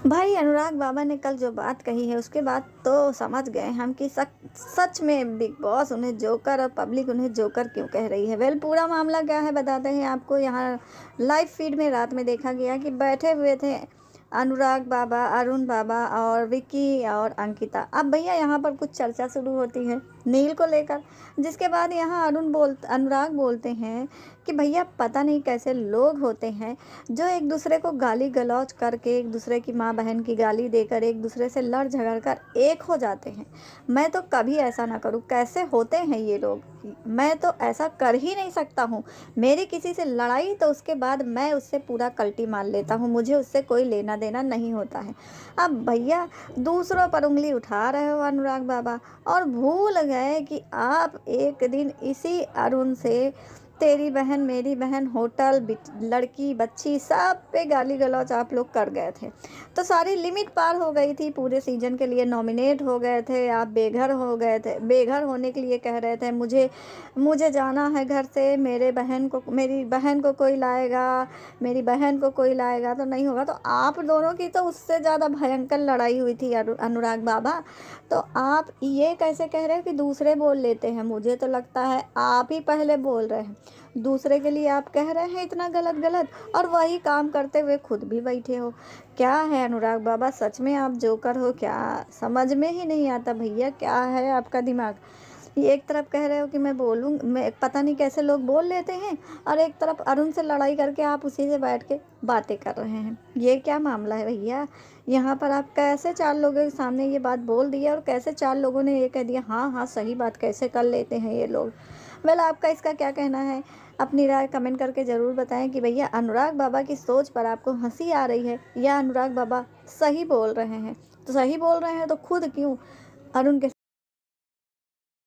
भाई अनुराग बाबा ने कल जो बात कही है उसके बाद तो समझ गए हम कि सच में बिग बॉस उन्हें जोकर और पब्लिक उन्हें जोकर क्यों कह रही है। वेल पूरा मामला क्या है बताते हैं आपको। यहाँ लाइव फीड में रात में देखा गया कि बैठे हुए थे अनुराग बाबा, अरुण बाबा और विक्की और अंकिता। अब भैया यहाँ पर कुछ चर्चा शुरू होती है नील को लेकर, जिसके बाद यहाँ अनुराग बोलते हैं कि भैया पता नहीं कैसे लोग होते हैं जो एक दूसरे को गाली गलौज करके, एक दूसरे की माँ बहन की गाली देकर, एक दूसरे से लड़ झगड़ कर एक हो जाते हैं। मैं तो कभी ऐसा ना करूँ। कैसे होते हैं ये लोग? मैं तो ऐसा कर ही नहीं सकता हूँ। मेरी किसी से लड़ाई तो उसके बाद मैं उससे पूरा कल्टी मार लेता हूँ, मुझे उससे कोई लेना देना नहीं होता है। अब भैया दूसरों पर उंगली उठा रहे हो अनुराग बाबा, और भूल गए कि आप एक दिन इसी अरुण से तेरी बहन मेरी बहन होटल लड़की बच्ची सब पे गाली गलौज आप लोग कर गए थे। तो सारी लिमिट पार हो गई थी। पूरे सीजन के लिए नॉमिनेट हो गए थे, आप बेघर हो गए थे। बेघर होने के लिए कह रहे थे मुझे मुझे जाना है घर से, मेरी बहन को कोई लाएगा, मेरी बहन को कोई लाएगा तो नहीं होगा। तो आप दोनों की तो उससे ज़्यादा भयंकर लड़ाई हुई थी अनुराग बाबा। तो आप ये कैसे कह रहे हो कि दूसरे बोल लेते हैं? मुझे तो लगता है आप ही पहले बोल रहे हैं। दूसरे के लिए आप कह रहे हैं इतना गलत गलत, और वही काम करते हुए खुद भी बैठे हो। क्या है अनुराग बाबा, सच में आप जोकर हो क्या? समझ में ही नहीं आता भैया, क्या है आपका दिमाग? ये एक तरफ कह रहे हो कि मैं पता नहीं कैसे लोग बोल लेते हैं, और एक तरफ अरुण से लड़ाई करके आप उसी से बैठ के बातें कर रहे हैं। ये क्या मामला है भैया? यहाँ पर आप कैसे चार लोगों के सामने ये बात बोल दी है, और कैसे चार लोगों ने ये कह दिया हाँ हाँ सही बात, कैसे कर लेते हैं ये लोग? वेल आपका इसका क्या कहना है? अपनी राय कमेंट करके ज़रूर बताएं कि भैया अनुराग बाबा की सोच पर आपको हंसी आ रही है या अनुराग बाबा सही बोल रहे हैं। तो सही बोल रहे हैं तो खुद क्यों अरुण के